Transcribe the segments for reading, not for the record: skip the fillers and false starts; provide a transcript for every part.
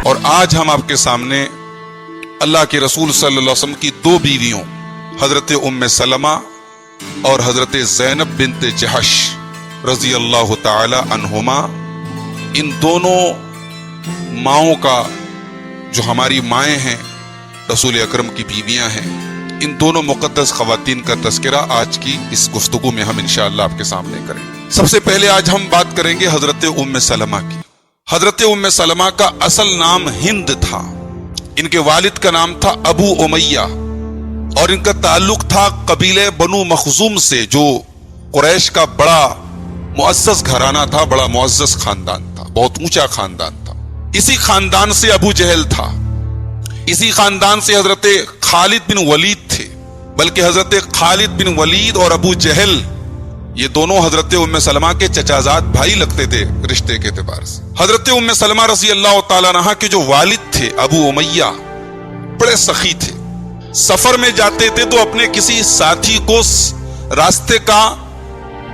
اور آج ہم آپ کے سامنے اللہ کے رسول صلی اللہ علیہ وسلم کی دو بیویوں حضرت ام سلمہ اور حضرت زینب بنت جہش رضی اللہ تعالی عنہما، ان دونوں ماؤں کا، جو ہماری مائیں ہیں، رسول اکرم کی بیویاں ہیں، ان دونوں مقدس خواتین کا تذکرہ آج کی اس گفتگو میں ہم انشاءاللہ آپ کے سامنے کریں گے۔ سب سے پہلے آج ہم بات کریں گے حضرت ام سلمہ کی۔ حضرت ام سلمہ کا اصل نام ہند تھا، ان کے والد کا نام تھا ابو امیہ، اور ان کا تعلق تھا قبیلے بنو مخزوم سے، جو قریش کا بڑا معزز گھرانہ تھا، بڑا معزز خاندان تھا، بہت اونچا خاندان تھا۔ اسی خاندان سے ابو جہل تھا، اسی خاندان سے حضرت خالد بن ولید تھے، بلکہ حضرت خالد بن ولید اور ابو جہل یہ دونوں حضرت ام سلمہ کے چچازاد بھائی لگتے تھے رشتے کے اعتبار سے۔ حضرت ام سلمہ رضی اللہ تعالیٰ عنہا کے جو والد تھے ابو امیہ، بڑے سخی تھے۔ سفر میں جاتے تھے تو اپنے کسی ساتھی کو راستے کا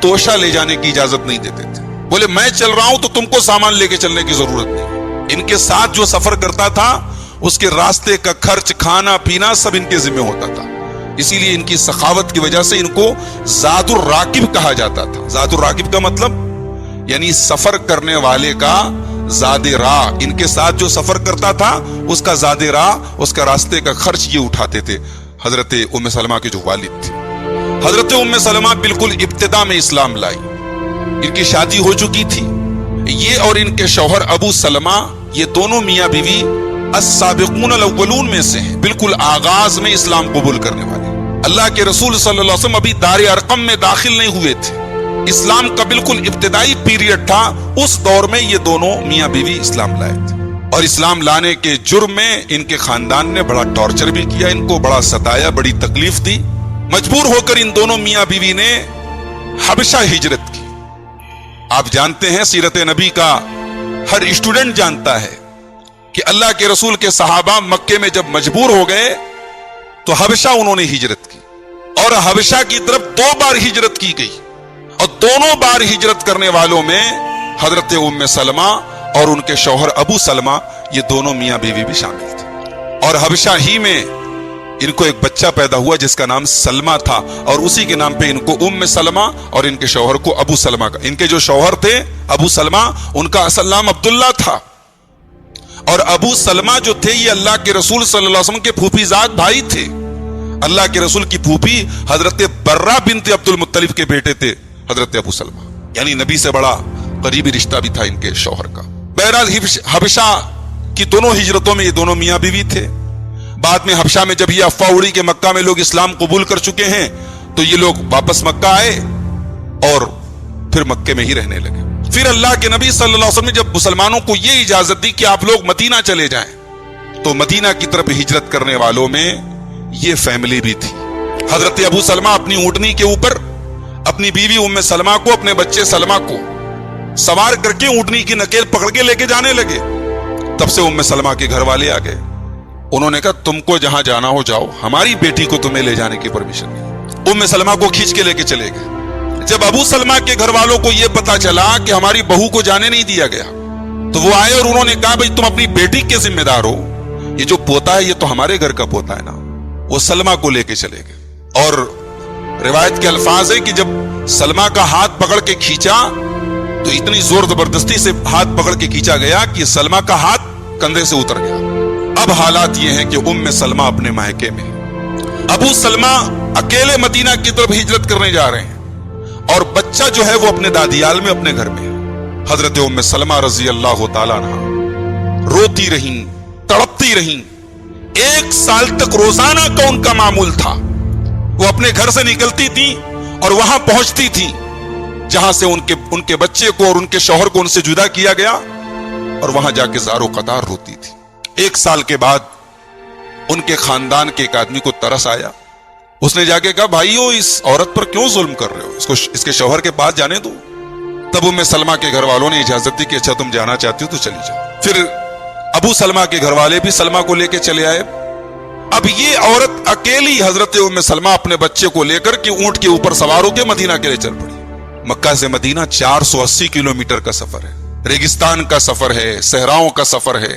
توشہ لے جانے کی اجازت نہیں دیتے تھے، بولے میں چل رہا ہوں تو تم کو سامان لے کے چلنے کی ضرورت نہیں۔ ان کے ساتھ جو سفر کرتا تھا اس کے راستے کا خرچ، کھانا پینا سب ان کے ذمہ ہوتا تھا۔ اسی لیے ان کی سخاوت کی وجہ سے ان کو زاد الراکب کہا جاتا تھا۔ زاد الراکب کا مطلب یعنی سفر کرنے والے کا زاد راہ، ان کے ساتھ جو سفر کرتا تھا اس کا زاد راہ، اس کا راستے کا خرچ یہ اٹھاتے تھے حضرت ام سلمہ کے جو والد تھے۔ حضرت ام سلمہ بالکل ابتدا میں اسلام لائی، ان کی شادی ہو چکی تھی۔ یہ اور ان کے شوہر ابو سلمہ یہ دونوں میاں بیوی السابقون الاولون میں سے ہیں، بالکل آغاز میں اسلام قبول کرنے والے۔ اللہ کے رسول صلی اللہ علیہ وسلم ابھی دار ارقم میں داخل نہیں ہوئے تھے، اسلام کا بالکل ابتدائی پیریڈ تھا، اس دور میں یہ دونوں میاں بیوی اسلام لائے تھے۔ اور اسلام لانے کے جرم میں ان کے خاندان نے بڑا ٹارچر بھی کیا، ان کو بڑا ستایا، بڑی تکلیف دی۔ مجبور ہو کر ان دونوں میاں بیوی نے حبشہ ہجرت کی۔ آپ جانتے ہیں، سیرت نبی کا ہر اسٹوڈنٹ جانتا ہے کہ اللہ کے رسول کے صحابہ مکے میں جب مجبور ہو گئے تو حبشہ انہوں نے ہجرت کی، اور حبشہ کی طرف 2 بار ہجرت کی گئی، اور دونوں بار ہجرت کرنے والوں میں حضرت ام سلمہ اور ان کے شوہر ابو سلمہ یہ دونوں میاں بیوی بھی شامل تھے۔ اور حبشہ ہی میں ان کو ایک بچہ پیدا ہوا جس کا نام سلمہ تھا، اور اسی کے نام پہ ان کو ام سلمہ اور ان کے شوہر کو ابو سلمہ کا، ان کے جو شوہر تھے ابو سلمہ ان کا اصل نام عبداللہ تھا، اور ابو سلمہ جو تھے یہ اللہ کے رسول صلی اللہ علیہ وسلم کے پھوپھی زاد بھائی تھے۔ اللہ کے رسول کی پھوپھی حضرت برہ بنت عبد المطلب کے بیٹے تھے حضرت ابو سلمہ، یعنی نبی سے بڑا قریبی رشتہ بھی تھا ان کے شوہر کا۔ بہرحال حبشہ کی دونوں ہجرتوں میں یہ دونوں میاں بیوی تھے۔ بعد میں حبشہ میں جب یہ افواہ اڑی کہ مکہ میں لوگ اسلام قبول کر چکے ہیں تو یہ لوگ واپس مکہ آئے اور پھر مکے میں ہی رہنے لگے۔ پھر اللہ کے نبی صلی اللہ علیہ وسلم نے جب مسلمانوں کو یہ اجازت دی کہ آپ لوگ مدینہ چلے جائیں، تو مدینہ کی طرف ہجرت کرنے والوں میں یہ فیملی بھی تھی۔ حضرت ابو سلمہ اپنی اونٹنی کے اوپر اپنی بیوی ام سلمہ کو، اپنے بچے سلمہ کو سوار کر کے اونٹنی کی نکیل پکڑ کے لے کے جانے لگے۔ تب سے ام سلمہ کے گھر والے آ گئے، انہوں نے کہا تم کو جہاں جانا ہو جاؤ، ہماری بیٹی کو تمہیں لے جانے کی پرمیشن نہیں۔ ام سلمہ کو کھینچ کے لے کے چلے گئے۔ جب ابو سلمہ کے گھر والوں کو یہ پتا چلا کہ ہماری بہو کو جانے نہیں دیا گیا تو وہ آئے اور انہوں نے کہا بھئی تم اپنی بیٹی کے ذمہ دار ہو، یہ جو پوتا ہے یہ تو ہمارے گھر کا پوتا ہے نا۔ وہ سلمہ کو لے کے چلے گئے، اور روایت کے الفاظ ہے کہ جب سلمہ کا ہاتھ پکڑ کے کھینچا تو اتنی زور زبردستی سے ہاتھ پکڑ کے کھینچا گیا کہ سلمہ کا ہاتھ کندھے سے اتر گیا۔ اب حالات یہ ہیں کہ ام سلمہ اپنے مائکے میں، ابو سلمہ اکیلے مدینہ کی طرف ہجرت کرنے جا رہے ہیں، اور بچہ جو ہے وہ اپنے دادیال میں اپنے گھر میں۔ حضرت ام سلمہ رضی اللہ تعالیٰ عنہ روتی رہیں، تڑپتی رہیں۔ 1 سال تک روزانہ کا ان کا معمول تھا، وہ اپنے گھر سے نکلتی تھی اور وہاں پہنچتی تھی جہاں سے ان کے بچے کو اور ان کے شوہر کو ان سے جدا کیا گیا، اور وہاں جا کے زار و قطار روتی تھی۔ 1 سال کے بعد ان کے خاندان کے ایک آدمی کو ترس آیا، اس نے جا کے کہا بھائیو اس عورت پر کیوں ظلم کر رہے ہو، اس کے شوہر کے پاس جانے دو۔ تب ام سلمہ کے گھر والوں نے اجازت دی کہ اچھا تم جانا چاہتی ہو تو چلی جاؤ۔ پھر ابو سلمہ کے گھر والے بھی سلمہ کو لے کے چلے آئے۔ اب یہ عورت اکیلی حضرت ام سلمہ اپنے بچے کو لے کر کے اونٹ کے اوپر سوار ہو کے مدینہ کے لیے چل پڑی۔ مکہ سے مدینہ 480 کلومیٹر کا سفر ہے، ریگستان کا سفر ہے، صحراؤں کا سفر ہے،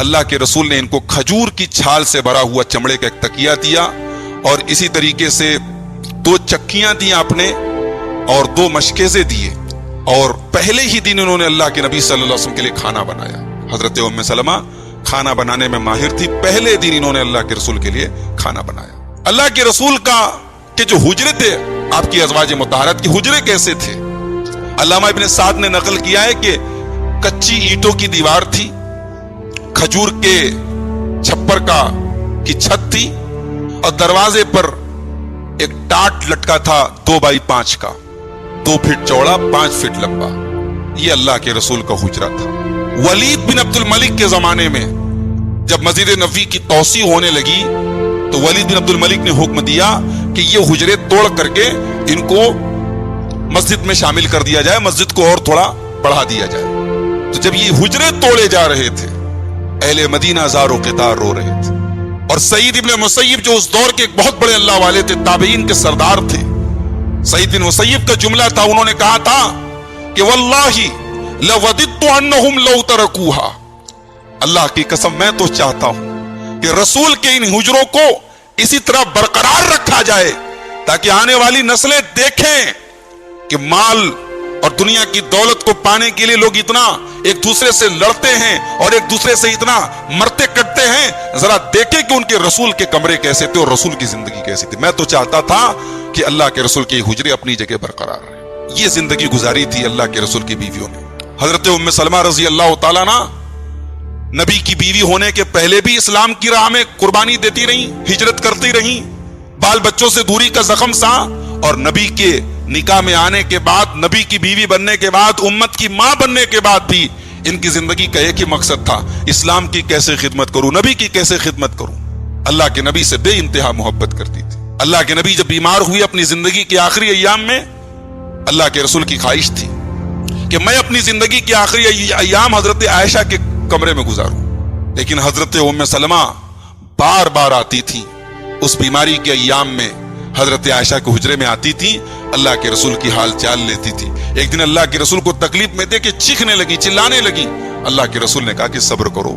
اللہ کے رسول نے ان کو کھجور کی چھال سے بھرا ہوا چمڑے کا ایک تکیہ دیا اور اسی طریقے سے 2 چکیاں دی آپ نے اور 2 مشکیزے دیے، اور پہلے ہی دن انہوں نے اللہ کے نبی صلی اللہ علیہ وسلم کے لیے کھانا بنایا۔ حضرت ام سلمہ کھانا بنانے میں ماہر تھی، پہلے دن انہوں نے اللہ کے رسول کے لیے کھانا بنایا۔ اللہ کے رسول کا کہ جو حجرے تھے، آپ کی ازواج مطہرات کی حجرے کیسے تھے؟ علامہ ابن سعد نے نقل کیا ہے کہ کچی اینٹوں کی دیوار تھی، کھجور کے چھپر کی چھت تھی، اور دروازے پر ایک ٹاٹ لٹکا تھا 2x5 کا، 2 فٹ چوڑا 5 فٹ لمبا۔ یہ اللہ کے رسول کا حجرہ تھا۔ ولید بن عبد الملک کے زمانے میں جب مسجد نبوی کی توسیع ہونے لگی تو ولید بن عبد الملک نے حکم دیا کہ یہ حجرے توڑ کر کے ان کو مسجد میں شامل کر دیا جائے، مسجد کو اور تھوڑا بڑھا دیا جائے۔ تو جب یہ حجرے توڑے جا رہے تھے، اہل مدینہ زار و قطار رو رہے تھے، اور سعید ابن مسیب جو اس دور کے ایک بہت بڑے اللہ والے تھے، تابعین کے سردار تھے، سعید بن مسیب کا جملہ تھا، انہوں نے کہا تھا کہ واللہ لوددت انہم لو ترکوہا، اللہ کی قسم میں تو چاہتا ہوں کہ رسول کے ان حجروں کو اسی طرح برقرار رکھا جائے تاکہ آنے والی نسلیں دیکھیں کہ مال اور دنیا کی دولت کو پانے کے لیے لوگ اتنا ایک دوسرے سے لڑتے ہیں اور ایک دوسرے سے اتنا مرتے کٹتے ہیں، ذرا دیکھیں کہ ان کے رسول کے کمرے کیسے تھے اور رسول کی زندگی کیسی تھی۔ میں تو چاہتا تھا کہ اللہ کے رسول کے حجرے اپنی جگہ برقرار رہیں۔ یہ زندگی گزاری تھی اللہ کے رسول کی بیویوں نے۔ حضرت ام سلمہ رضی اللہ تعالیٰ عنہ نبی کی بیوی ہونے کے پہلے بھی اسلام کی راہ میں قربانی دیتی رہیں، ہجرت کرتی رہیں، بال بچوں سے دوری کا زخم سہا، اور نبی کے نکاح میں آنے کے بعد، نبی کی بیوی بننے کے بعد، امت کی ماں بننے کے بعد بھی ان کی زندگی کا ایک ہی مقصد تھا، اسلام کی کیسے خدمت کروں، نبی کی کیسے خدمت کروں۔ اللہ کے نبی سے بے انتہا محبت کرتی تھی۔ اللہ کے نبی جب بیمار ہوئے اپنی زندگی کے آخری ایام میں، اللہ کے رسول کی خواہش تھی کہ میں اپنی زندگی کے آخری ایام حضرت عائشہ کے کمرے میں گزاروں، لیکن حضرت ام سلمہ بار بار آتی تھی، اس بیماری کے ایام میں حضرت عائشہ کے حجرے میں آتی تھی، اللہ کے رسول کی حال چال لیتی تھی۔ ایک دن اللہ کے رسول کو تکلیف میں دے کے چیخنے لگی، چلانے لگی۔ اللہ کے رسول نے کہا کہ صبر کرو،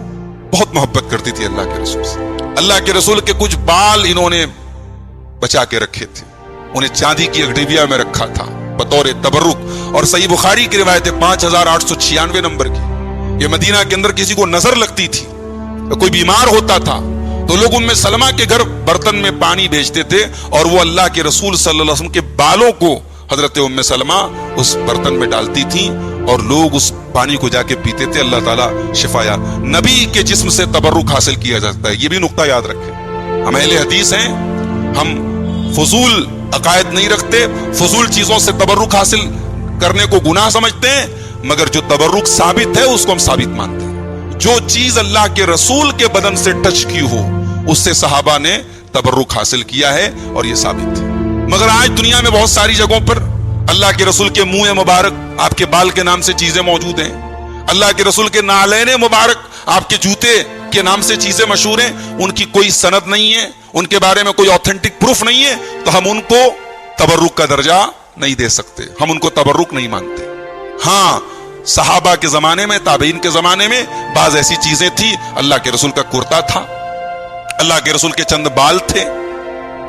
بہت محبت کرتی تھی اللہ کے رسول سے۔ اللہ کے رسول کے کچھ بال انہوں نے بچا کے رکھے تھے، انہیں چاندی کی ایک ڈبیا میں رکھا تھا بطور تبرک، اور صحیح بخاری کی روایت ہے 5896 نمبر کی۔ یہ مدینہ کے اندر کسی کو نظر لگتی تھی، کوئی بیمار ہوتا تھا تو لوگ ام سلمہ کے گھر برتن میں پانی بھیجتے تھے، اور وہ اللہ کے رسول صلی اللہ علیہ وسلم کے بالوں کو حضرت ام سلمہ اس برتن میں ڈالتی تھی، اور لوگ اس پانی کو جا کے پیتے تھے۔ اللہ تعالیٰ شفایا۔ نبی کے جسم سے تبرک حاصل کیا جاتا ہے، یہ بھی نقطہ یاد رکھیں۔ ہم اہل حدیث ہیں، ہم فضول عقائد نہیں رکھتے، فضول چیزوں سے تبرک حاصل کرنے کو گناہ سمجھتے ہیں، مگر جو تبرک ثابت ہے اس کو ہم ثابت مانتے ہیں۔ جو چیز اللہ کے رسول کے بدن سے ٹچ کی ہو اس سے صحابہ نے تبرک حاصل کیا ہے، اور یہ ثابت ہے۔ مگر آج دنیا میں بہت ساری جگہوں پر اللہ کے رسول کے منہ مبارک آپ کے بال کے نام سے چیزیں موجود ہیں، اللہ کے رسول کے نعلین مبارک آپ کے جوتے کے نام سے چیزیں مشہور ہیں، ان کی کوئی سند نہیں ہے، ان کے بارے میں کوئی اوتھینٹک پروف نہیں ہے، تو ہم ان کو تبرک کا درجہ نہیں دے سکتے، ہم ان کو تبرک نہیں مانتے۔ ہاں، صحابہ کے زمانے میں، تابعین کے زمانے میں بعض ایسی چیزیں تھی، اللہ کے رسول کا کرتا تھا، اللہ کے رسول کے چند بال تھے،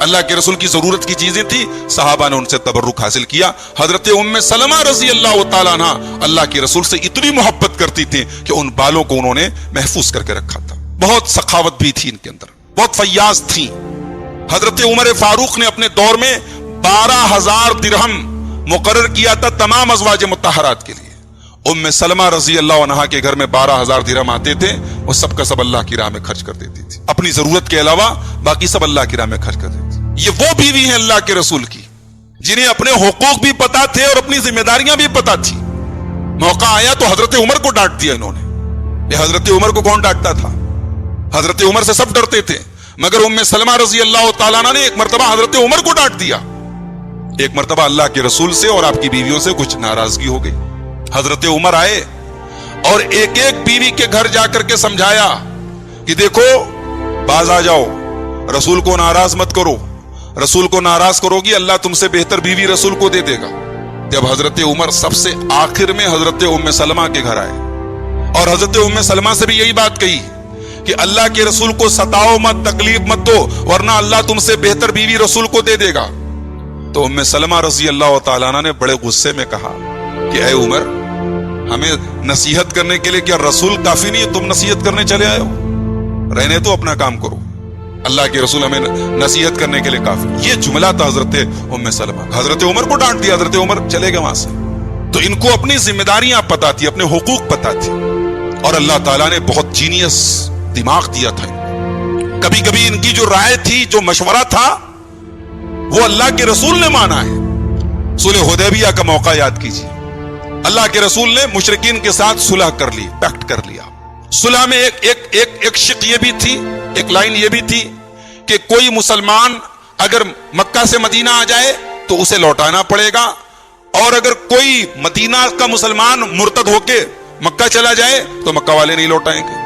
اللہ کے رسول کی ضرورت کی چیزیں تھی، صحابہ نے ان سے تبرک حاصل کیا۔ حضرت ام سلمہ رضی اللہ تعالیٰ عنہ اللہ کے رسول سے اتنی محبت کرتی تھی کہ ان بالوں کو انہوں نے محفوظ کر کے رکھا تھا۔ بہت سخاوت بھی تھی ان کے اندر، بہت فیاض تھی۔ حضرت عمر فاروق نے اپنے دور میں 12,000 درہم مقرر کیا تھا تمام ازواج مطہرات کے لیے۔ ام سلمہ رضی اللہ عنہا کے گھر میں 12,000 درہم آتے تھے، وہ سب کا سب اللہ کی راہ میں خرچ کر دیتی تھی، اپنی ضرورت کے علاوہ باقی سب اللہ کی راہ میں خرچ کر دیتی تھی۔ یہ وہ بیوی ہیں اللہ کے رسول کی جنہیں اپنے حقوق بھی پتا تھے اور اپنی ذمہ داریاں بھی پتا تھی۔ موقع آیا تو حضرت عمر کو ڈانٹ دیا انہوں نے۔ یہ حضرت عمر کو کون ڈانٹتا تھا؟ حضرت عمر سے سب ڈرتے تھے، مگر ام سلمہ رضی اللہ تعالیٰ عنہ نے ایک مرتبہ حضرت عمر کو ڈانٹ دیا۔ ایک مرتبہ اللہ کے رسول سے اور آپ کی بیویوں سے کچھ ناراضگی ہو گئی، حضرت عمر آئے اور ایک ایک بیوی کے گھر جا کر کے سمجھایا کہ دیکھو باز آ جاؤ، رسول کو ناراض مت کرو، رسول کو ناراض کرو گی اللہ تم سے بہتر بیوی رسول کو دے دے گا۔ جب حضرت عمر سب سے آخر میں حضرت ام سلمہ کے گھر آئے اور حضرت ام سلمہ سے بھی یہی بات کہی کہ اللہ کے رسول کو ستاؤ مت، تکلیف مت دو، ورنہ اللہ تم سے بہتر بیوی رسول کو دے دے گا۔ تو ام سلمہ رضی اللہ تعالیٰ عنہ نے بڑے غصے میں کہا کہ اے عمر، ہمیں نصیحت کرنے کے لیے کیا رسول کافی نہیں ہے؟ تم نصیحت کرنے چلے آئے ہو، رہنے تو اپنا کام کرو، اللہ کے رسول ہمیں نصیحت کرنے کے لیے کافی۔ یہ جملہ تھا حضرت ام سلمہ۔ حضرت عمر کو ڈانٹ دیا، حضرت عمر چلے گئے وہاں سے۔ تو ان کو اپنی ذمہ داریاں پتہ تھی، اپنے حقوق پتہ تھی، اور اللہ تعالیٰ نے بہت جینیس دماغ دیا تھا۔ کبھی کبھی ان کی جو رائے تھی، جو مشورہ تھا، وہ اللہ کے رسول نے مانا ہے۔ صلح حدیبیہ کا موقع یاد کیجیے، اللہ کے رسول نے مشرکین کے ساتھ صلح کر لی، پیکٹ کر لیا۔ صلح میں ایک شق یہ بھی تھی، ایک لائن یہ بھی تھی کہ کوئی مسلمان اگر مکہ سے مدینہ آ جائے تو اسے لوٹانا پڑے گا، اور اگر کوئی مدینہ کا مسلمان مرتد ہو کے مکہ چلا جائے تو مکہ والے نہیں لوٹائیں گے۔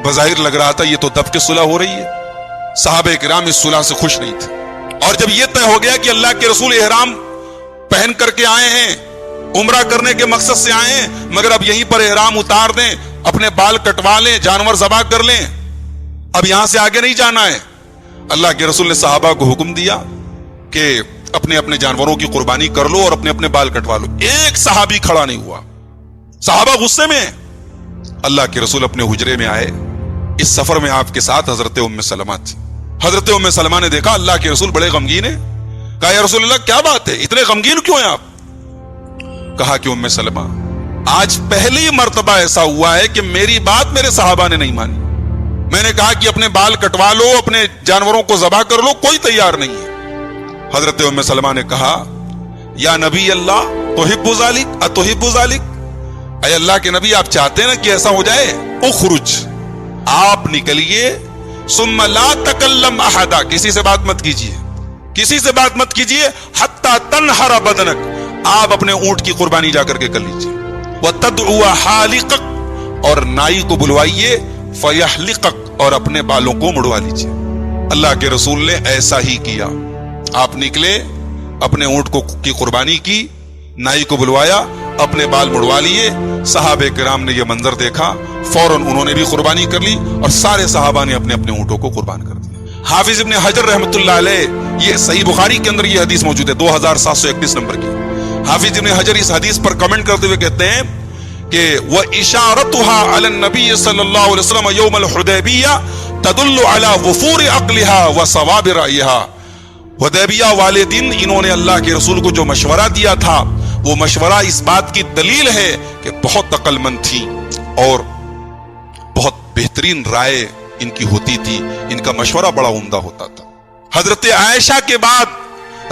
بظاہر لگ رہا تھا یہ تو دب کے صلح ہو رہی ہے، صحابہ کرام اس صلح سے خوش نہیں تھے۔ اور جب یہ طے ہو گیا کہ اللہ کے رسول احرام پہن کر کے آئے ہیں، عمرہ کرنے کے مقصد سے آئے ہیں، مگر اب یہیں پر احرام اتار دیں، اپنے بال کٹوا لیں، جانور ذبح کر لیں، اب یہاں سے آگے نہیں جانا ہے، اللہ کے رسول نے صحابہ کو حکم دیا کہ اپنے اپنے جانوروں کی قربانی کر لو اور اپنے اپنے بال کٹوا لو۔ ایک صحابی کھڑا نہیں ہوا، صحابہ غصے میں۔ اللہ کے رسول اپنے حجرے میں آئے، اس سفر میں آپ کے ساتھ حضرت ام سلمہ تھی۔ حضرت ام سلمہ نے دیکھا اللہ کے رسول بڑے غمگین ہیں، کہا یا رسول اللہ کیا بات ہے، اتنے غمگین کیوں ہیں آپ؟ کہا کہ ام سلمہ، آج پہلی مرتبہ ایسا ہوا ہے کہ میری بات میرے صحابہ نے نہیں مانی۔ میں نے کہا کہ اپنے بال کٹوا لو، اپنے جانوروں کو ذبح کر لو، کوئی تیار نہیں ہے۔ حضرت ام سلمہ نے کہا یا نبی اللہ تحب ذالک اتحب ذالک، اے اللہ کے نبی آپ چاہتے ہیں نا کہ ایسا ہو جائے؟ اخرج، آپ نکلیے، ثم لا تکلم احدا، کسی سے بات مت کیجیے، کسی سے بات مت کیجیے، حتی تنحر بدنک، آپ اپنے اونٹ کی قربانی جا کر کے کر لیجیے، وتدعو حالقک، اور نائی کو بلوائیے، فیحلقک، اور اپنے بالوں کو مڑوا لیجیے۔ اللہ کے رسول نے ایسا ہی کیا، آپ نکلے، اپنے اونٹ کی قربانی کی، نائی کو بلوایا، اپنے بال مڑوا لیے۔ صحابہ کرام نے یہ منظر دیکھا، فوراً انہوں نے بھی قربانی کر لی، اور سارے صحابہ نے اپنے اپنے اونٹوں کو قربان کر دیا۔ حافظ ابن حجر رحمۃ اللہ علیہ، یہ صحیح بخاری کے اندر یہ حدیث موجود ہے 2731 نمبر کی۔ حافظ ابن حجر اس حدیث پر کمنٹ کرتے ہوئے کہتے ہیں کہ وَإِشَارَتُهَا عَلَى النَّبِيِّ صلی اللہ علیہ وسلم يَوْمَ الْحُدَيْبِيَّةِ تَدُلُّ عَلَى وُفُورِ عَقْلِهَا وَصَوَابِ رَأْيِهَا۔ حدیبیہ والے دن انہوں نے اللہ کے رسول کو جو مشورہ دیا تھا، وہ مشورہ اس بات کی دلیل ہے کہ بہت عقل مند تھی اور بہت بہترین رائے ان کی ہوتی تھی، ان کا مشورہ بڑا عمدہ ہوتا تھا۔ حضرت عائشہ کے بعد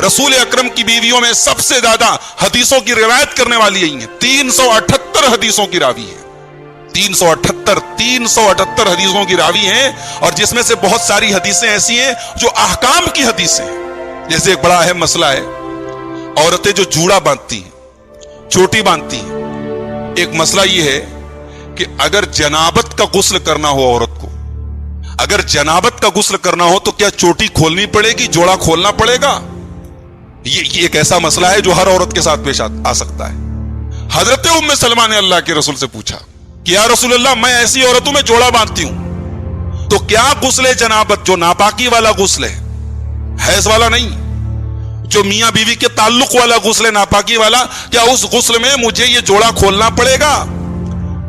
رسول اکرم کی بیویوں میں سب سے زیادہ حدیثوں کی روایت کرنے والی یہی ہیں، 378 حدیثوں کی راوی ہیں، 378 حدیثوں کی راوی ہیں، اور جس میں سے بہت ساری حدیثیں ایسی ہیں جو احکام کی حدیثیں ہیں۔ جیسے ایک بڑا اہم مسئلہ ہے، عورتیں جو جوڑا باندھتی ہیں، چوٹی باندھتی ہیں، ایک مسئلہ یہ ہے کہ اگر جنابت کا غسل کرنا ہو عورت کو، اگر جنابت کا غسل کرنا ہو تو کیا چوٹی کھولنی پڑے گی، جوڑا کھولنا پڑے گا؟ یہ ایک ایسا مسئلہ ہے جو ہر عورت کے ساتھ پیش آ سکتا ہے۔ حضرت ام سلمہ نے اللہ کے رسول سے پوچھا کہ یا رسول اللہ، میں ایسی عورتوں میں جوڑا باندھتی ہوں، تو کیا غسل جنابت جو ناپاکی والا غسل ہے، حیض والا نہیں، جو میاں بیوی کے تعلق والا غسل ہے، ناپاکی والا، کیا اس غسل میں مجھے یہ جوڑا کھولنا پڑے گا؟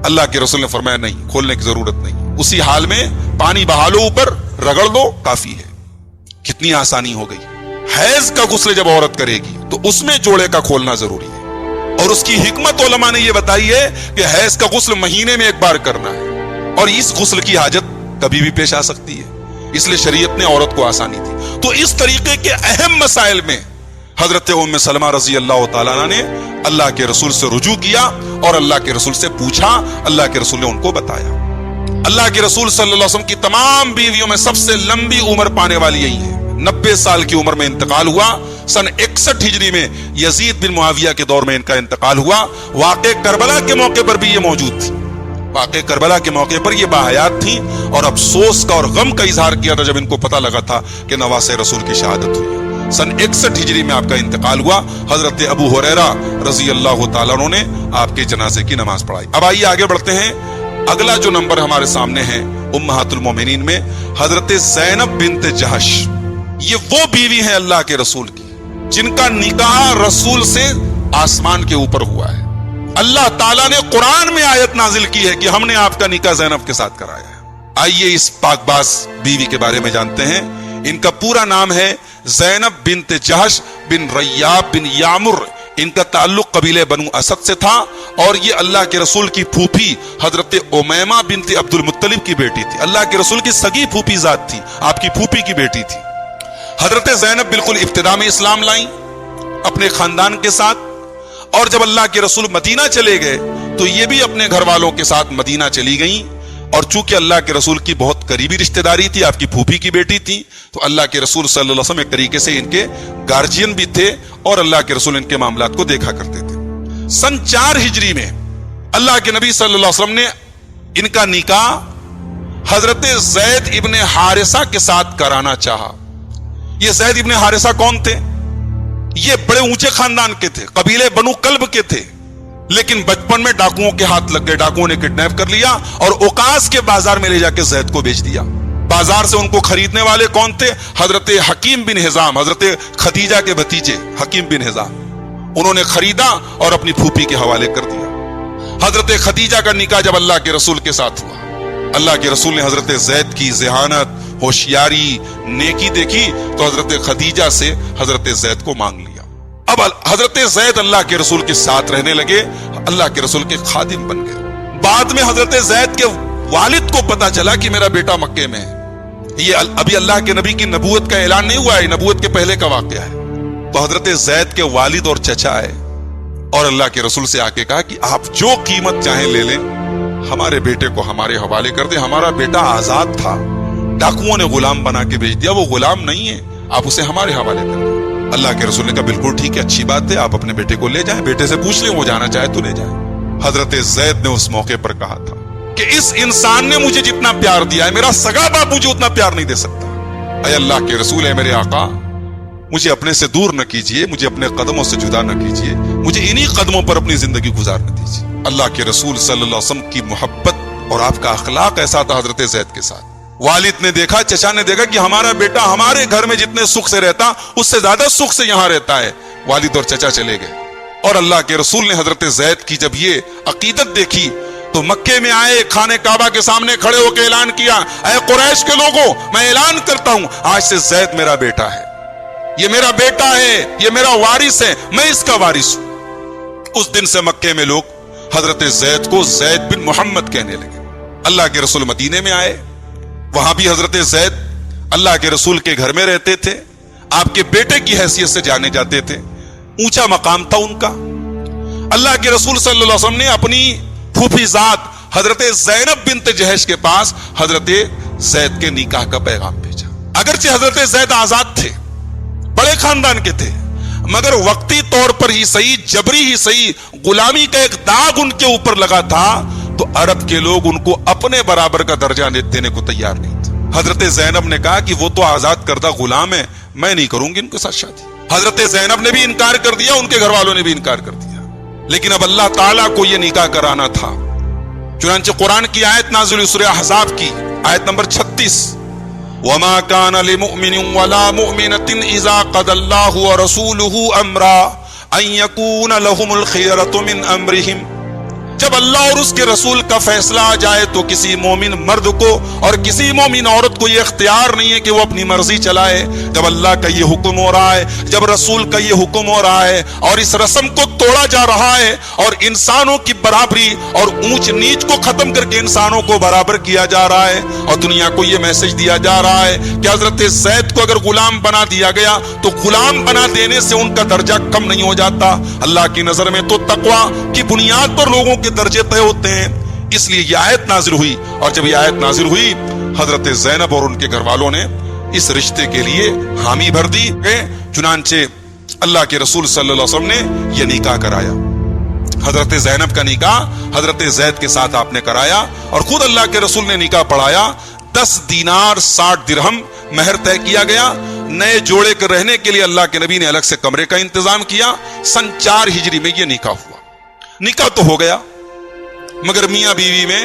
اللہ کے رسول نے فرمایا نہیں، کھولنے کی ضرورت نہیں، اسی حال میں پانی بہا لو، اوپر رگڑ دو، کافی ہے۔ کتنی آسانی ہو گئی۔ حیض کا غسل جب عورت کرے گی تو اس میں جوڑے کا کھولنا ضروری ہے، اور اس کی حکمت علماء نے یہ بتائی ہے کہ حیض کا غسل مہینے میں ایک بار کرنا ہے، اور اس غسل کی حاجت کبھی بھی پیش آ سکتی ہے، اس لیے شریعت نے عورت کو آسانی دی۔ تو اس طریقے کے اہم مسائل میں حضرت ام سلمہ رضی اللہ تعالیٰ عنہ نے اللہ کے رسول سے رجوع کیا اور اللہ کے رسول سے پوچھا، اللہ کے رسول نے ان کو بتایا۔ اللہ کے رسول صلی اللہ علیہ وسلم کی تمام بیویوں میں سب سے لمبی عمر پانے والی یہی ہے، 90 سال کی عمر میں انتقال ہوا۔ سن 61 ہجری میں یزید بن معاویہ کے دور میں ان کا انتقال ہوا۔ واقع کربلا کے موقع پر بھی یہ موجود تھی، واقع کربلا کے موقع پر یہ باحیات تھیں، اور افسوس کا اور غم کا اظہار کیا تھا جب ان کو پتہ لگا تھا کہ نواسہ رسول کی شہادت ہوئی۔ سن 61 ہجری میں آپ کا انتقال ہوا۔ حضرت ابو ہریرہ رضی اللہ تعالیٰ عنہ نے آپ کے جنازے کی نماز پڑھائی۔ اب آئیے آگے بڑھتے ہیں۔ اگلا جو نمبر ہمارے سامنے ہے امہات المومنین میں حضرت زینب بنت جہش. یہ وہ بیوی ہیں اللہ کے رسول کی جن کا نکاح رسول سے آسمان کے اوپر ہوا ہے. اللہ تعالیٰ نے قرآن میں آیت نازل کی ہے کہ ہم نے آپ کا نکاح زینب کے ساتھ کرایا ہے. آئیے اس پاک باز بیوی کے بارے میں جانتے ہیں. ان کا پورا نام ہے زینب بنت جہش بن ریاب بن یامر. ان کا تعلق قبیلے بنو اسد سے تھا اور یہ اللہ کے رسول کی پھوپھی حضرت امیمہ بنت عبد المطلب کی بیٹی تھی. اللہ کے رسول کی سگی پھوپھی ذات تھی, آپ کی پھوپھی کی بیٹی تھی. حضرت زینب بالکل ابتدا میں اسلام لائیں اپنے خاندان کے ساتھ, اور جب اللہ کے رسول مدینہ چلے گئے تو یہ بھی اپنے گھر والوں کے ساتھ مدینہ چلی گئیں. اور چونکہ اللہ کے رسول کی بہت قریبی رشتہ داری تھی, آپ کی پھوپھی کی بیٹی تھی, تو اللہ کے رسول صلی اللہ علیہ وسلم ایک طریقے سے ان کے گارجین بھی تھے اور اللہ کے رسول ان کے معاملات کو دیکھا کرتے تھے. سن 4 ہجری میں اللہ کے نبی صلی اللہ علیہ وسلم نے ان کا نکاح حضرت زید ابن حارثہ کے ساتھ کرانا چاہا. یہ زید ابن حارثہ کون تھے؟ یہ بڑے اونچے خاندان کے تھے, قبیلے بنو کلب کے تھے, لیکن بچپن میں ڈاکوؤں کے ہاتھ لگ گئے. ڈاکوؤں نے کڈنیپ کر لیا اور اوقاس کے بازار میں لے جا کے زید کو بیچ دیا. بازار سے ان کو خریدنے والے کون تھے؟ حضرت حکیم بن حزام, حضرت خدیجہ کے بھتیجے حکیم بن حزام. انہوں نے خریدا اور اپنی پھوپھی کے حوالے کر دیا. حضرت خدیجہ کا نکاح جب اللہ کے رسول کے ساتھ ہوا, اللہ کے رسول نے حضرت زید کی ذہانت, ہوشیاری, نیکی دیکھی تو حضرت خدیجہ سے حضرت زید کو مانگ لیا. اب حضرت زید اللہ کے رسول کے ساتھ رہنے لگے, اللہ کے رسول کے خادم بن گئے. بعد میں حضرت زید کے والد کو پتا چلا کہ میرا بیٹا مکے میں ہے. یہ ابھی اللہ کے نبی کی نبوت کا اعلان نہیں ہوا ہے, نبوت کے پہلے کا واقعہ ہے. تو حضرت زید کے والد اور چچا آئے اور اللہ کے رسول سے آ کے کہا کہ آپ جو قیمت چاہیں لے لیں, ہمارے بیٹے کو ہمارے حوالے کر دیں. ہمارا بیٹا آزاد تھا, ڈاکوؤں نے غلام بنا کے بیچ دیا, وہ غلام نہیں ہے, آپ اسے ہمارے حوالے کر دیں. اللہ کے رسول نے کہا بالکل ٹھیک ہے, اچھی بات ہے, آپ اپنے بیٹے کو لے جائیں, بیٹے سے پوچھ لیں, وہ جانا چاہے تو لے جائیں. حضرت زید نے اس موقع پر کہا تھا کہ اس انسان نے مجھے جتنا پیار دیا ہے, میرا سگا باپ مجھے اتنا پیار نہیں دے سکتا. اے اللہ کے رسول, ہے میرے آقا, مجھے اپنے سے دور نہ کیجئے, مجھے اپنے قدموں سے جدا نہ کیجئے, مجھے انہی قدموں پر اپنی زندگی گزارنے دیجئے. اللہ کے رسول صلی اللہ علیہ وسلم کی محبت اور آپ کا اخلاق ایسا تھا حضرت زید کے ساتھ. والد نے دیکھا, چچا نے دیکھا کہ ہمارا بیٹا ہمارے گھر میں جتنے سکھ سے رہتا اس سے زیادہ سکھ سے یہاں رہتا ہے. والد اور چچا چلے گئے اور اللہ کے رسول نے حضرت زید کی جب یہ عقیدت دیکھی تو مکے میں آئے, خانے کعبہ کے سامنے کھڑے ہو کے اعلان کیا, اے قریش کے لوگوں, میں اعلان کرتا ہوں آج سے زید میرا بیٹا ہے, یہ میرا بیٹا ہے, یہ میرا وارث ہے, میں اس کا وارث ہوں. اس دن سے مکے میں لوگ حضرت زید کو زید بن محمد کہنے لگے. اللہ کے رسول مدینے میں آئے, وہاں بھی حضرت زید اللہ کے رسول کے گھر میں رہتے تھے, آپ کے بیٹے کی حیثیت سے جانے جاتے تھے, اونچا مقام تھا ان کا. اللہ کے رسول صلی اللہ علیہ وسلم نے اپنی پھوپھی ذات حضرت زینب بنت جہش کے پاس حضرت زید کے نکاح کا پیغام بھیجا. اگرچہ حضرت زید آزاد تھے, بڑے خاندان کے تھے, مگر وقتی طور پر ہی صحیح, جبری ہی صحیح, غلامی کا ایک داغ ان کے اوپر لگا تھا تو عرب کے لوگ ان کو اپنے برابر کا درجہ دینے کو تیار نہیں تھے. حضرت زینب نے کہا کہ وہ تو آزاد کردہ غلام ہے, میں نہیں کروں گی ان کے ساتھ شادی. حضرت زینب نے بھی انکار کر دیا, ان کے گھر والوں نے بھی انکار کر دیا. لیکن اب اللہ تعالیٰ کو یہ نکاح کرانا تھا. چنانچہ قرآن کی آیت نازل ہوئی سورہ احزاب کی آیت نمبر 36, وَمَا كَانَ لِمُؤْمِنٍ وَلَا مُؤْمِنَةٍ إِذَا قَضَى اللَّهُ وَرَسُولُهُ أَمْرًا أَن يَكُونَ لَهُمُ الْخِيَرَةُ مِنْ أَمْرِهِمْ. جب اللہ اور اس کے رسول کا فیصلہ آ جائے تو کسی مومن مرد کو اور کسی مومن عورت کو یہ اختیار نہیں ہے کہ وہ اپنی مرضی چلائے. جب اللہ کا یہ حکم ہو رہا ہے, جب رسول کا یہ حکم ہو رہا ہے اور اس رسم کو توڑا جا رہا ہے اور انسانوں کی برابری اور اونچ نیچ کو ختم کر کے انسانوں کو برابر کیا جا رہا ہے اور دنیا کو یہ میسج دیا جا رہا ہے کہ حضرت زید کو اگر غلام بنا دیا گیا تو غلام بنا دینے سے ان کا درجہ کم نہیں ہو جاتا. اللہ کی نظر میں تو تقویٰ کی بنیاد پر لوگوں کے درجے طے ہوتے ہیں. اس لیے یہ آیت نازل ہوئی, اور جب یہ آیت نازل ہوئی حضرت زینب اور ان کے گھر والوں نے اس رشتے کے لیے حامی بھر دی. چنانچہ اللہ کے رسول صلی اللہ علیہ وسلم نے یہ نکاح کرایا. حضرت زینب کا نکاح حضرت زید کے ساتھ آپ نے کرایا اور خود اللہ کے رسول نے نکاح پڑھایا. 10 دینار 60 درہم مہر طے کیا گیا. نئے جوڑے کے رہنے کے لیے اللہ کے نبی نے الگ سے کمرے کا انتظام کیا. سن 4 ہجری میں یہ نکاح ہوا. نکاح تو ہو گیا, مگر میاں بیوی میں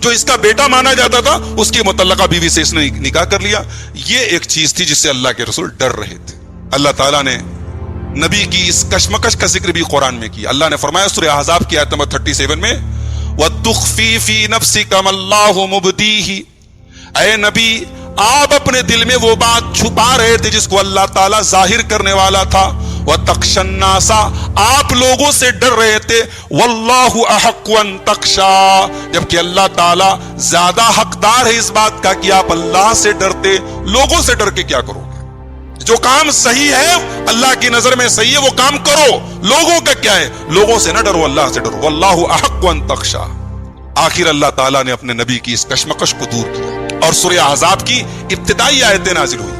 جو اس کا بیٹا مانا جاتا تھا اس کی متعلقہ بیوی سے اس نے نکاح کر لیا. یہ ایک چیز تھی جس سے اللہ کے رسول ڈر رہے تھے. اللہ تعالیٰ نے نبی کی اس کشمکش کا ذکر بھی قرآن میں کیا. اللہ نے فرمایا سورہ احزاب کی آیت نمبر 37 میں وَتُخْفِي فِي نَفْسِكَ مَا اللَّهُ مُبْدِيهِ، اے نبی آپ اپنے دل میں وہ بات چھپا رہے تھے جس کو اللہ تعالیٰ ظاہر کرنے والا تھا. وَتَخْشَى النَّاسَ، آپ لوگوں سے ڈر رہے تھے. وَاللَّهُ أَحَقُّ أَن تَخْشَىٰ، جبکہ اللہ تعالیٰ زیادہ حقدار ہے اس بات کا کہ آپ اللہ سے ڈرتے. لوگوں سے ڈر کے کیا کرو گے؟ جو کام صحیح ہے اللہ کی نظر میں صحیح ہے وہ کام کرو. لوگوں کا کیا ہے؟ لوگوں سے نہ ڈرو، اللہ سے ڈرو. وَاللَّهُ أَحَقُّ أَن تَخْشَىٰ. آخر اللہ تعالیٰ نے اپنے نبی کی اس کشمکش کو دور کیا اور سورہ احزاب کی ابتدائی آیتیں نازل ہوئی.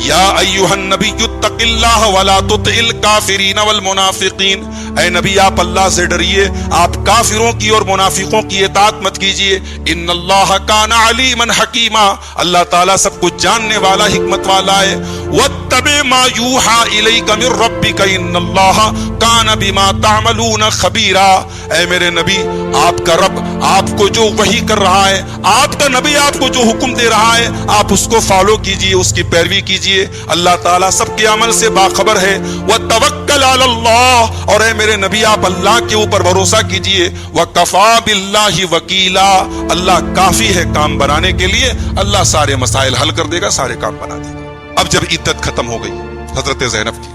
یا ایھا النبی اتق اللہ ولا تطع الکافرین والمنافقین، اے نبی آپ اللہ سے ڈریے، آپ کافروں کی اور منافقوں کی اطاعت مت کیجیے. ان اللہ کان علیما حکیما، اللہ تعالیٰ سب کچھ جاننے والا حکمت والا ہے. واتبع ما یوحى الیک من ربک ان اللہ کان بما تعملون خبیرا، اے میرے نبی آپ کا رب آپ کو جو وحی کر رہا ہے، آپ کا نبی آپ کو جو حکم دے رہا ہے آپ اس کو فالو کیجیے، اس کی پیروی کیجیے. اللہ تعالیٰ سب کے عمل سے باخبر ہے. وتوکل علی اللہ، اور اے میرے نبی آپ اللہ کے اوپر بھروسہ کیجیے. وکفی باللہ وکیلا، اللہ کافی ہے کام بنانے کے لیے. اللہ سارے مسائل حل کر دے گا، سارے کام بنا دے گا. اب جب عدت ختم ہو گئی حضرت زینب کی،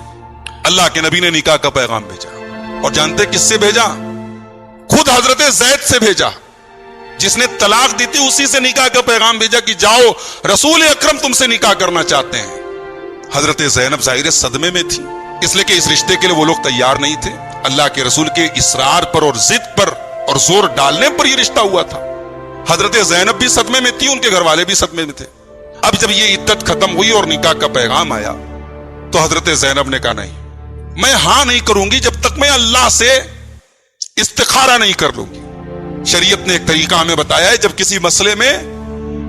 اللہ کے نبی نے نکاح کا پیغام بھیجا. اور جانتے کس سے بھیجا؟ خود حضرت زید سے بھیجا. جس نے طلاق دی تھی اسی سے نکاح کا پیغام بھیجا کہ جاؤ رسول اکرم تم سے نکاح کرنا چاہتے ہیں. حضرت زینب ظاہر صدمے میں تھی، اس لیے کہ اس رشتے کے لیے وہ لوگ تیار نہیں تھے. اللہ کے رسول کے اصرار پر اور ضد پر اور زور ڈالنے پر یہ رشتہ ہوا تھا. حضرت زینب بھی صدمے میں تھی، ان کے گھر والے بھی صدمے میں تھے. اب جب یہ عدت ختم ہوئی اور نکاح کا پیغام آیا تو حضرت زینب نے کہا نہیں، میں ہاں نہیں کروں گی جب تک میں اللہ سے استخارہ نہیں کر لوں گی. شریعت نے ایک طریقہ ہمیں بتایا ہے، جب کسی مسئلے میں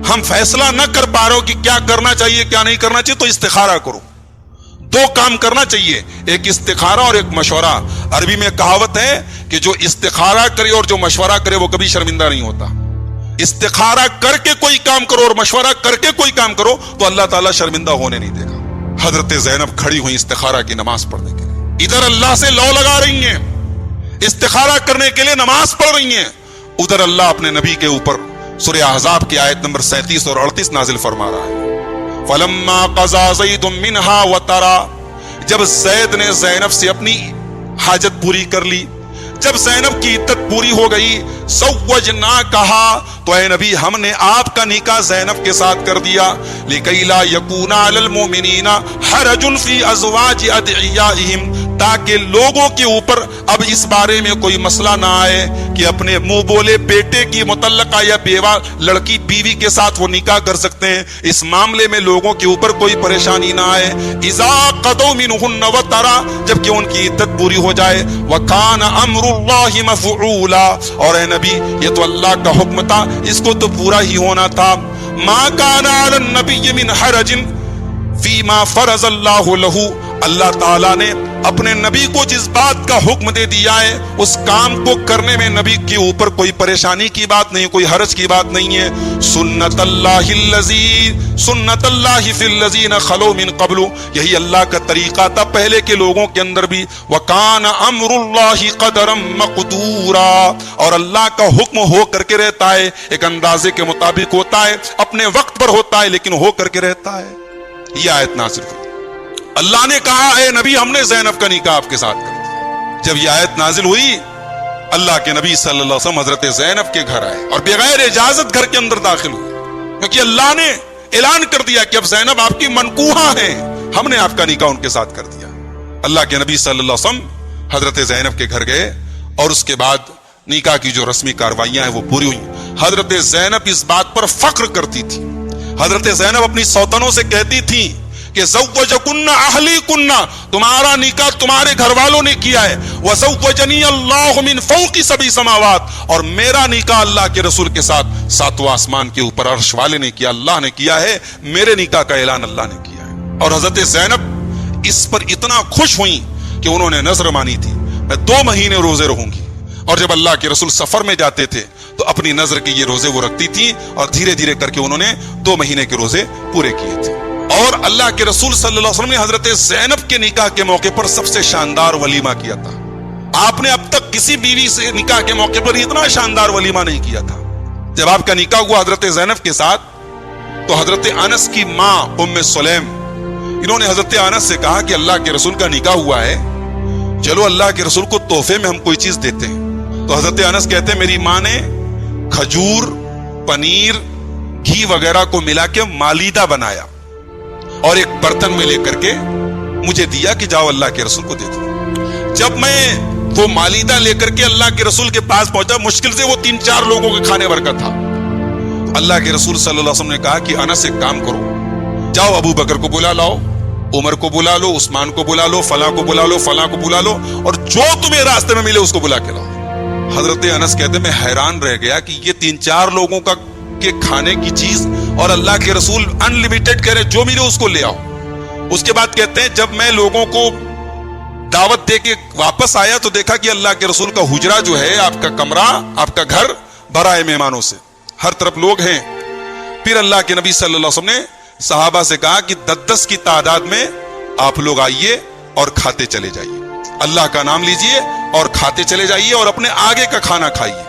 ہم فیصلہ نہ کر پا رہے ہو کہ کیا کرنا چاہیے کیا نہیں کرنا چاہیے تو استخارہ کرو. دو کام کرنا چاہیے، ایک استخارہ اور ایک مشورہ. عربی میں کہاوت ہے کہ جو استخارہ کرے اور جو مشورہ کرے وہ کبھی شرمندہ نہیں ہوتا. استخارہ کر کے کوئی کام کرو اور مشورہ کر کے کوئی کام کرو تو اللہ تعالیٰ شرمندہ ہونے نہیں دے گا. حضرت زینب کھڑی ہوئی استخارہ کی نماز پڑھنے کے لیے، ادھر اللہ سے لو لگا رہی ہیں، استخارہ کرنے کے لیے نماز پڑھ رہی ہیں، ادھر اللہ اپنے نبی کے اوپر سورہ احزاب کی آیت نمبر 37 اور 38 نازل فرما رہا ہے. فَلَمَّا قَضَىٰ زَيْدٌ مِّنْهَا وَطَرًا، جب زید نے زینب سے اپنی حاجت پوری کر لی، جب زینب کی عدت پوری ہو گئی، زَوَّجْنَاكَهَا، تو اے نبی ہم نے آپ کا نکاح زینب کے ساتھ کر دیا. لِكَيْ لَا يَكُونَ عَلَى الْمُؤْمِنِينَ حَرَجٌ فِي أَزْوَاجِ أَدْعِيَائِهِمْ، تاکہ لوگوں کے اوپر اب اس بارے میں کوئی مسئلہ نہ آئے کہ اپنے منہ بولے بیٹے کی متعلقہ یا بیوہ لڑکی بیوی کے ساتھ وہ نکاح کر سکتے ہیں. اس معاملے میں لوگوں کے اوپر کوئی پریشانی نہ آئے. اذا قضوا منهن وطرا، جب کہ ان کی عدت پوری ہو جائے. وکان امر اللہ مفعولا، اور اے نبی یہ تو اللہ کا حکم تھا، اس کو تو پورا ہی ہونا تھا. ما کان علی النبی من حرج فیما فرض اللہ لہ، اللہ تعالیٰ نے اپنے نبی کو جس بات کا حکم دے دیا ہے اس کام کو کرنے میں نبی کے اوپر کوئی پریشانی کی بات نہیں، کوئی حرج کی بات نہیں ہے. سنت اللہ فی الذین خلو من قبل، یہی اللہ کا طریقہ تھا پہلے کے لوگوں کے اندر بھی. وکان امر اللہ قدرا مقدورا، اور اللہ کا حکم ہو کر کے رہتا ہے، ایک اندازے کے مطابق ہوتا ہے، اپنے وقت پر ہوتا ہے لیکن ہو کر کے رہتا ہے. یہ آیت نازل ہوئی. اللہ نے کہا اے نبی ہم نے زینب کا نکاح آپ کے ساتھ کر دیا. جب یہ آیت نازل ہوئی اللہ کے نبی صلی اللہ علیہ وسلم حضرت زینب کے گھر آئے اور بغیر اجازت گھر کے اندر داخل ہوئے، کیونکہ اللہ نے اعلان کر دیا کہ اب زینب آپ کی منکوحہ ہیں، ہم نے آپ کا نکاح ان کے ساتھ کر دیا. اللہ کے نبی صلی اللہ علیہ وسلم حضرت زینب کے گھر گئے اور اس کے بعد نکاح کی جو رسمی کاروائیاں ہیں وہ پوری ہوئی. حضرت زینب اس بات پر فخر کرتی تھی. حضرت زینب اپنی سوتنوں سے کہتی تھی کہ زوجکن اہلیکن، تمہارا نکاح تمہارے گھر والوں نے کیا ہے. وزوجنی اللہ من فوق سبع سماوات، اور میرا نکاح اللہ کے رسول کے ساتھ ساتواں آسمان کے اوپر عرش والے نے کیا، اللہ نے کیا ہے. میرے نکاح کا اعلان اللہ نے کیا ہے. اور حضرت زینب اس پر اتنا خوش ہوئی کہ انہوں نے نظر مانی تھی میں 2 مہینے روزے رہوں گی. اور جب اللہ کے رسول سفر میں جاتے تھے تو اپنی نظر کے یہ روزے وہ رکھتی تھی اور دھیرے دھیرے کر کے انہوں نے 2 مہینے کے روزے پورے کیے تھے. اور اللہ کے رسول صلی اللہ علیہ وسلم نے حضرت زینب کے نکاح کے موقع پر سب سے شاندار ولیمہ کیا تھا. آپ نے اب تک کسی بیوی سے نکاح کے موقع پر اتنا شاندار ولیمہ نہیں کیا تھا. جب آپ کا نکاح ہوا حضرت زینب کے ساتھ تو حضرت انس کی ماں ام سلیم انہوں نے حضرت انس سے کہا کہ اللہ کے رسول کا نکاح ہوا ہے, چلو اللہ کے رسول کو تحفے میں ہم کوئی چیز دیتے ہیں. تو حضرت انس کہتے ہیں میری ماں نے کھجور, پنیر, گھی وغیرہ کو ملا کے مالیدہ بنایا اور ایک برتن میں لے کر کے مجھے دیا کہ جاؤ اللہ کے رسول کو دے دو. جب میں وہ مالیدہ لے کر کے اللہ کے رسول کے پاس پہنچا, مشکل سے وہ 3-4 لوگوں کے کھانے بھر کا تھا. اللہ کے رسول صلی اللہ علیہ وسلم نے کہا کہ انس ایک کام کرو, جاؤ ابو بکر کو بلا لاؤ, عمر کو بلا لو, عثمان کو بلا لو, فلاں کو بلا لو, فلاں کو بلا لو, اور جو تمہیں راستے میں ملے اس کو بلا کے لاؤ. حضرت انس کہتے میں حیران رہ گیا کہ یہ 3-4 لوگوں کا کے کھانے کی چیز اور اللہ کے رسول انلمیٹڈ کہہ رہے جو ملے اس کو لے آؤ. اس کے بعد کہتے ہیں جب میں لوگوں کو دعوت دے کے واپس آیا تو دیکھا کہ اللہ کے رسول کا حجرہ جو ہے, آپ کا کمرہ, آپ کا گھر بھرا ہے مہمانوں سے, ہر طرف لوگ ہیں. پھر اللہ کے نبی صلی اللہ علیہ وسلم نے صحابہ سے کہا کہ 10 کی تعداد میں آپ لوگ آئیے اور کھاتے چلے جائیے, اللہ کا نام لیجئے اور کھاتے چلے جائیے اور اپنے آگے کا کھانا کھائیے.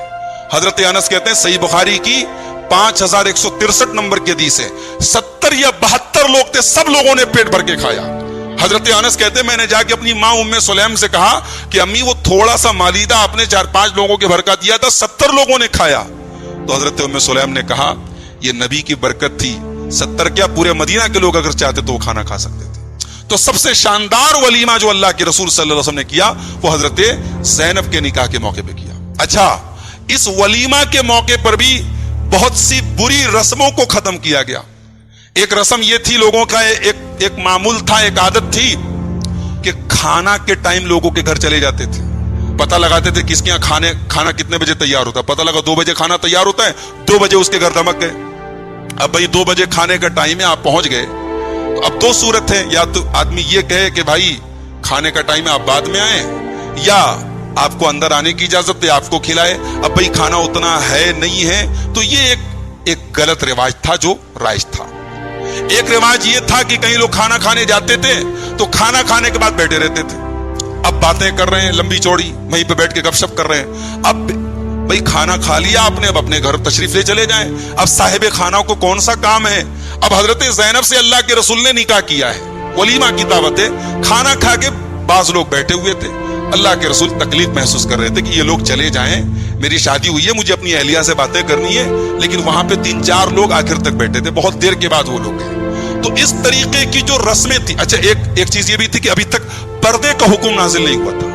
حضرت انس کہتے ہیں صحیح بخاری کی 5163 نمبر کی حدیث ہے, 70 یا 72 لوگ تھے, سب لوگوں نے پیٹ بھر کے کھایا. حضرت انس کہتے ہیں میں نے جا کے اپنی ماں ام سلیم سے کہا کہ امی وہ تھوڑا سا مالیدہ آپ نے 4-5 لوگوں کے بھر کا دیا تھا, 70 لوگوں نے کھایا. تو حضرت ام سلیم نے کہا یہ نبی کی برکت تھی, 70 کیا پورے مدینہ کے لوگ اگر چاہتے تو وہ کھانا کھا سکتے تھے. تو سب سے شاندار ولیمہ جو اللہ کے رسول صلی اللہ علیہ وسلم نے کیا وہ حضرت زینب کے نکاح کے موقع پہ کیا. اچھا, اس ولیمہ کے موقع پر بھی بہت سی بری رسموں کو ختم کیا گیا. ایک رسم یہ تھی, لوگوں کا ایک معمول تھا, ایک عادت تھی کہ کھانا کے ٹائم لوگوں کے گھر چلے جاتے تھے, پتہ لگاتے تھے کس کے یہاں کھانا کتنے بجے تیار ہوتا ہے. پتہ لگا 2 بجے کھانا تیار ہوتا ہے, 2 بجے اس کے گھر دھمک گئے. اب بھائی 2 بجے کھانے کا ٹائم ہے, آپ پہنچ گئے, تو اب 2 صورت ہے, یا تو آدمی یہ کہے کہ بھائی کھانے کا ٹائم ہے آپ بعد میں آئیں, یا آپ کو اندر آنے کی اجازت ہے, آپ کو کھلائے. اب بھائی کھانا اتنا ہے نہیں ہے, تو یہ ایک غلط رواج تھا جو رائج تھا. ایک رواج یہ تھا کہ کئی لوگ کھانا کھانے جاتے تھے تو کھانا کھانے کے بعد بیٹھے رہتے تھے, اب باتیں کر رہے ہیں لمبی چوڑی, وہیں پہ بیٹھ کے گپ شپ کر رہے ہیں. اب بھئی کھانا کھا لیا آپ نے, اب اپنے گھر تشریف لے چلے جائیں. اب صاحب کھانا کو کون سا کام ہے؟ اب حضرت زینب سے اللہ کے رسول نے نکاح کیا ہے, ولیمہ کی دعوت ہے, کھانا کھا کے بعض لوگ بیٹھے ہوئے تھے. اللہ کے رسول تکلیف محسوس کر رہے تھے کہ یہ لوگ چلے جائیں, میری شادی ہوئی ہے, مجھے اپنی اہلیہ سے باتیں کرنی ہے, لیکن وہاں پہ 3-4 لوگ آخر تک بیٹھے تھے, بہت دیر کے بعد وہ لوگ گئے. تو اس طریقے کی جو رسمیں تھی. اچھا, ایک چیز یہ بھی تھی کہ ابھی تک پردے کا حکم نازل نہیں ہوا تھا.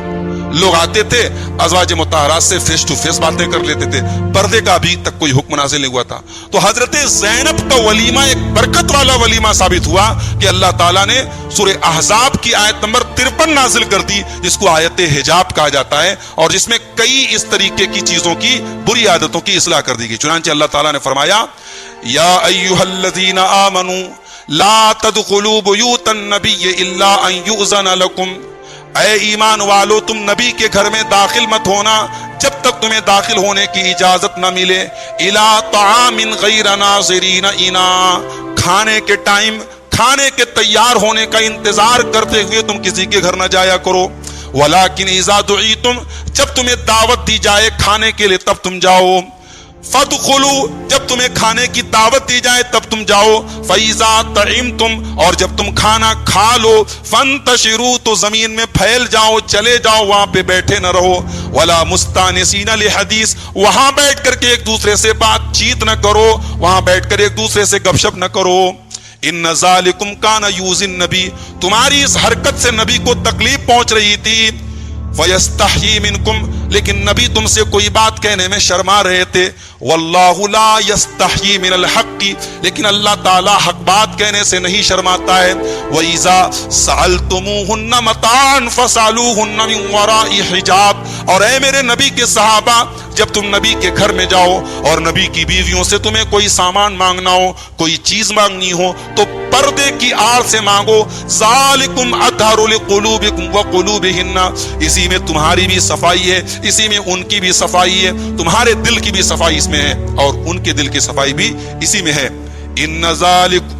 لوگ آتے تھے ازواج مطہرات سے فیس ٹو فیس باتیں کر لیتے تھے, پردے کا ابھی تک کوئی حکم نازل نہیں ہوا تھا. تو حضرت زینب کا ولیمہ ایک برکت والا ولیمہ ثابت ہوا کہ اللہ تعالیٰ نے سورہ احزاب کی آیت نمبر 53 نازل کر دی, جس کو آیت حجاب کہا جاتا ہے, اور جس میں کئی اس طریقے کی چیزوں کی, بری عادتوں کی اصلاح کر دی گئی. چنانچہ اللہ تعالیٰ نے فرمایا یا ایھا الذین آمنوا لا تدخلوا بیوت النبی الا ان یؤذن لکم, اے ایمان والو تم نبی کے گھر میں داخل مت ہونا جب تک تمہیں داخل ہونے کی اجازت نہ ملے. الی طعام غیر ناظرین اناء, کھانے کے ٹائم, کھانے کے تیار ہونے کا انتظار کرتے ہوئے تم کسی کے گھر نہ جایا کرو. ولیکن اذا دعیتم, جب تمہیں دعوت دی جائے کھانے کے لیے تب تم جاؤ. فادخلوا, جب تمہیں کھانے کی دعوت دی جائے تب تم جاؤ. فاذا طعمتم, اور جب تم کھانا کھا لو. فانتشروا, تو زمین میں پھیل جاؤ, چلے جاؤ, وہاں پہ بیٹھے نہ رہو. ولا مستانسین لحدیث, وہاں بیٹھ کر کے ایک دوسرے سے بات چیت نہ کرو, وہاں بیٹھ کر ایک دوسرے سے گپ شپ نہ کرو. ان ذالکم کان یؤذی النبی, تمہاری اس حرکت سے نبی کو تکلیف پہنچ رہی تھی. فیستحیی منکم, لیکن نبی تم سے کوئی بات کہنے میں شرما رہے تھے. واللہ لا یستحیی من الحق, لیکن اللہ تعالی حق بات کہنے سے نہیں شرماتا ہے. وَإِذَا سَأَلْتُمُوهُنَّ مَتَاعًا فَاسْأَلُوهُنَّ مِنْ وَرَاءِ حِجَابٍ, اور اے میرے نبی کے صحابہ جب تم نبی کے گھر میں جاؤ اور نبی کی بیویوں سے تمہیں کوئی سامان مانگنا ہو، کوئی چیز مانگنی ہو، تو پردے کی آڑ سے مانگو۔ ذالکم اطہر لقلوبکم وقلوبہن، اسی میں تمہاری بھی صفائی ہے، اسی میں ان کی بھی صفائی ہے، تمہارے دل کی بھی صفائی اس میں ہے اور ان کے دل کی صفائی بھی اسی میں ہے۔ ان ذالک،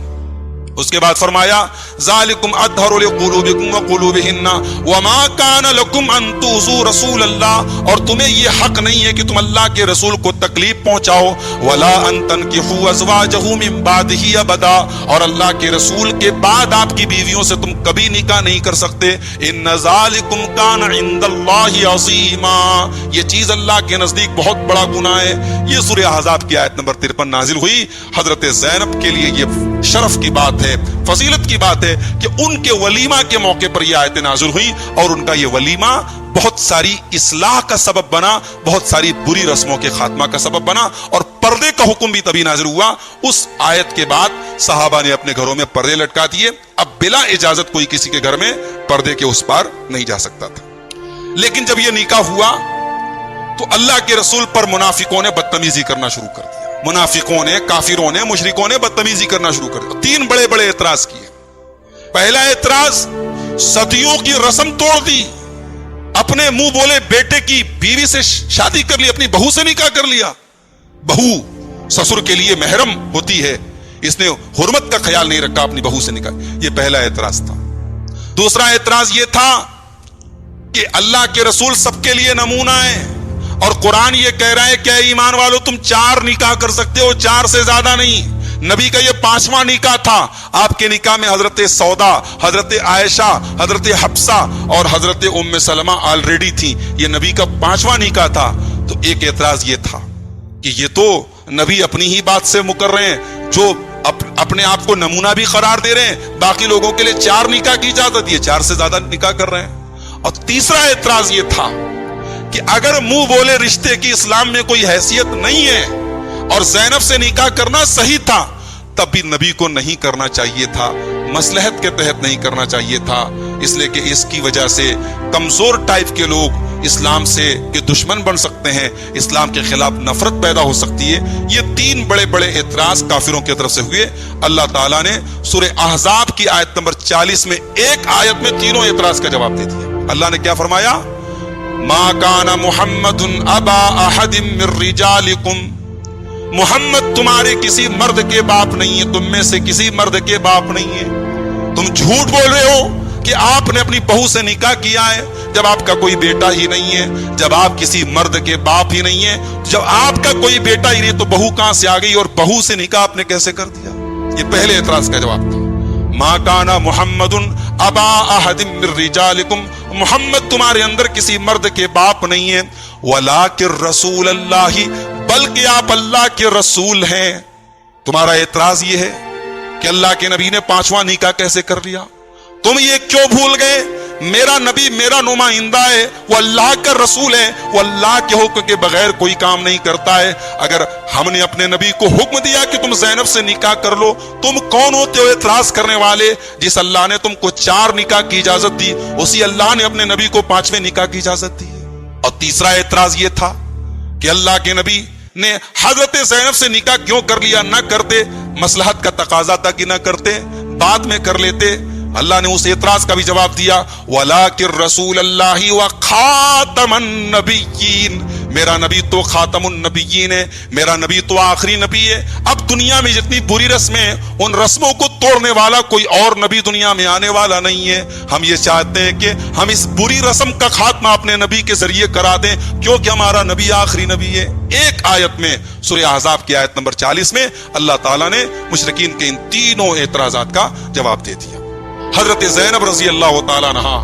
اس کے بعد فرمایا ذالکم اطہر لقلوبکم وقلوبہن وما کان لکم ان تؤذوا رسول اللہ، اور تمہیں یہ حق نہیں ہے کہ تم اللہ کے رسول کو تکلیف پہنچاؤ، ولا ان تنکحوا ازواجہ من بعدہ ابدا، اور اللہ کے رسول کے بعد آپ کی بیویوں سے تم کبھی نکاح نہیں کر سکتے۔ ان ذالکم کان عند اللہ عظیما، یہ چیز اللہ کے نزدیک بہت بڑا گناہ ہے۔ یہ سورہ احزاب کی آیت نمبر 53 نازل ہوئی۔ حضرت زینب کے لیے یہ شرف کی بات ہے، فضیلت کی بات ہے کہ ان کے ولیمہ کے موقع پر یہ آیت نازل ہوئی، اور ان کا یہ ولیمہ بہت ساری اصلاح کا سبب بنا، بہت ساری بری رسموں کے خاتمہ کا سبب بنا، اور پردے کا حکم بھی تبھی نازل ہوا۔ اس آیت کے بعد صحابہ نے اپنے گھروں میں پردے لٹکا دیے، اب بلا اجازت کوئی کسی کے گھر میں پردے کے اس پار نہیں جا سکتا تھا۔ لیکن جب یہ نکاح ہوا تو اللہ کے رسول پر منافقوں نے بدتمیزی کرنا شروع کر دیا۔ منافقوں نے، کافروں نے، مشرکوں نے بدتمیزی کرنا شروع کر دیا۔ 3 بڑے بڑے اعتراض کیے۔ پہلا اعتراض، صدیوں کی رسم توڑ دی، اپنے منہ بولے بیٹے کی بیوی سے شادی کر لی، اپنی بہو سے نکاح کر لیا۔ بہو سسر کے لیے محرم ہوتی ہے، اس نے حرمت کا خیال نہیں رکھا، اپنی بہو سے نکاح۔ یہ پہلا اعتراض تھا۔ دوسرا اعتراض یہ تھا کہ اللہ کے رسول سب کے لیے نمونہ ہے، اور قرآن یہ کہہ رہا ہے کہ اے ایمان والو تم 4 نکاح کر سکتے ہو، 4 سے زیادہ نہیں۔ نبی کا یہ 5واں نکاح تھا۔ آپ کے نکاح میں حضرت سودا، حضرت عائشہ، حضرت حفصہ اور حضرت ام سلمہ آلریڈی تھی، یہ نبی کا 5واں نکاح تھا۔ تو ایک اعتراض یہ تھا کہ یہ تو نبی اپنی ہی بات سے مکر رہے ہیں، جو اپنے آپ کو نمونہ بھی قرار دے رہے ہیں، باقی لوگوں کے لیے 4 نکاح کی اجازت، یہ 4 سے زیادہ نکاح کر رہے ہیں۔ اور تیسرا اعتراض یہ تھا کہ اگر منہ بولے رشتے کی اسلام میں کوئی حیثیت نہیں ہے اور زینب سے نکاح کرنا صحیح تھا، تب بھی نبی کو نہیں کرنا چاہیے تھا، مصلحت کے تحت نہیں کرنا چاہیے تھا، اس لیے کہ اس کی وجہ سے کمزور ٹائپ کے لوگ اسلام سے کے دشمن بن سکتے ہیں، اسلام کے خلاف نفرت پیدا ہو سکتی ہے۔ یہ 3 بڑے بڑے اعتراض کافروں کی طرف سے ہوئے۔ اللہ تعالیٰ نے سورہ احزاب کی آیت نمبر 40 میں ایک آیت میں تینوں اعتراض کا جواب دے دیا۔ اللہ نے کیا فرمایا؟ ما کان محمد ابا احد من رجالکم، محمد تمہارے کسی مرد کے باپ نہیں ہے، تم میں سے کسی مرد کے باپ نہیں ہے۔ تم جھوٹ بول رہے ہو کہ آپ نے اپنی بہو سے نکاح کیا ہے، جب آپ کا کوئی بیٹا ہی نہیں ہے، جب آپ کسی مرد کے باپ ہی نہیں ہے، جب آپ کا کوئی بیٹا ہی نہیں تو بہو کہاں سے آ گئی، اور بہو سے نکاح آپ نے کیسے کر دیا؟ یہ پہلے اعتراض کا جواب تھا۔ ما کان محمد ابا احد من رجالکم، محمد تمہارے اندر کسی مرد کے باپ نہیں ہے، ولکن رسول اللہ، بلکہ آپ اللہ کے رسول ہیں۔ تمہارا اعتراض یہ ہے کہ اللہ کے نبی نے 5واں نکاح کیسے کر لیا؟ تم یہ کیوں بھول گئے؟ میرا نبی میرا نمائندہ ہے، وہ اللہ کا رسول ہے، وہ اللہ کے حکم کے بغیر کوئی کام نہیں کرتا ہے۔ اگر ہم نے اپنے نبی کو حکم دیا کہ تم زینب سے نکاح کر لو، تم کون ہوتے ہو اعتراض کرنے والے؟ جس اللہ نے تم کو 4 نکاح کی اجازت دی، اسی اللہ نے اپنے نبی کو 5ویں نکاح کی اجازت دی۔ اور تیسرا اعتراض یہ تھا کہ اللہ کے نبی نے حضرت زینب سے نکاح کیوں کر لیا؟ نہ کرتے، مصلحت کا تقاضا تھا کہ نہ کرتے، بعد میں کر لیتے۔ اللہ نے اس اعتراض کا بھی جواب دیا، وَلَٰكِن رَّسُولَ اللَّهِ وَخَاتَمَ النَّبِيِّينَ، میرا نبی تو خاتم النبیین ہے، میرا نبی تو آخری نبی ہے۔ اب دنیا میں جتنی بری رسمیں ہیں، ان رسموں کو توڑنے والا کوئی اور نبی دنیا میں آنے والا نہیں ہے۔ ہم یہ چاہتے ہیں کہ ہم اس بری رسم کا خاتمہ اپنے نبی کے ذریعے کرا دیں، کیونکہ ہمارا نبی آخری نبی ہے۔ ایک آیت میں سورہ احزاب کی آیت نمبر 40 میں اللہ تعالیٰ نے مشرکین کے ان تینوں اعتراضات کا جواب دے دیا۔ حضرت زینب رضی اللہ تعالیٰ عنہا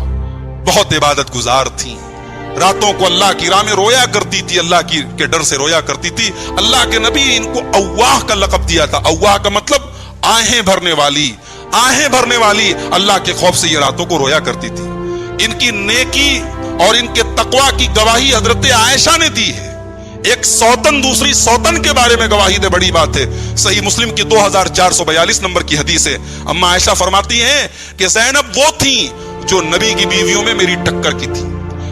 بہت عبادت گزار تھیں، راتوں کو اللہ کی راہ میں رویا کرتی تھی، اللہ کے ڈر سے رویا کرتی تھی۔ اللہ کے نبی ان کو اواہ کا لقب دیا تھا۔ اواہ کا مطلب آہیں بھرنے والی، آہیں بھرنے والی۔ اللہ کے خوف سے یہ راتوں کو رویا کرتی تھی۔ ان کی نیکی اور ان کے تقوی کی گواہی حضرت عائشہ نے دی ہے۔ ایک سوتن دوسری سوتن کے بارے میں گواہی دے، بڑی بات ہے۔ صحیح مسلم کی 2442 نمبر کی حدیث ہے۔ اما عائشہ فرماتی ہیں کہ زینب وہ تھیں جو نبی کی بیویوں میں میری ٹکر کی تھی۔